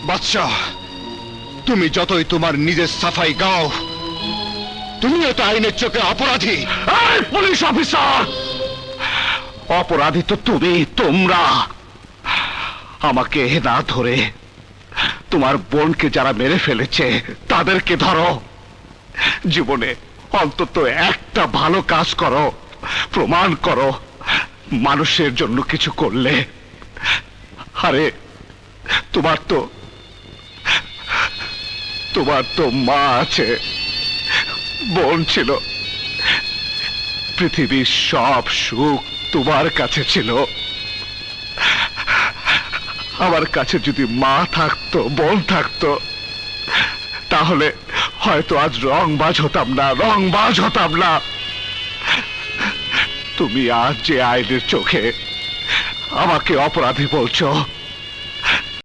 বাদশাহ, তুমি যতই তোমার নিজের সাফাই গাও, তুমিও তো আইনের চোখে অপরাধী। পুলিশ অফিসার, অপরাধী তো তুমি, তোমরা। আমাকে না ধরে তোমার বোনকে যারা মেরে ফেলেছে তাদেরকে ধরো। জীবনে অন্তত একটা ভালো কাজ করো, প্রমাণ করো মানুষের জন্য কিছু করলে। আরে তোমার তো মা আছে, বোন ছিল, পৃথিবীর সব সুখ তোমার কাছে ছিল। আমার কাছে যদি মা থাকতো, বোন থাকতো, তাহলে হয়তো আজ রংবাজ হতাম না। তুমি আজ যে আইনের চোখে আমাকে অপরাধী বলছো,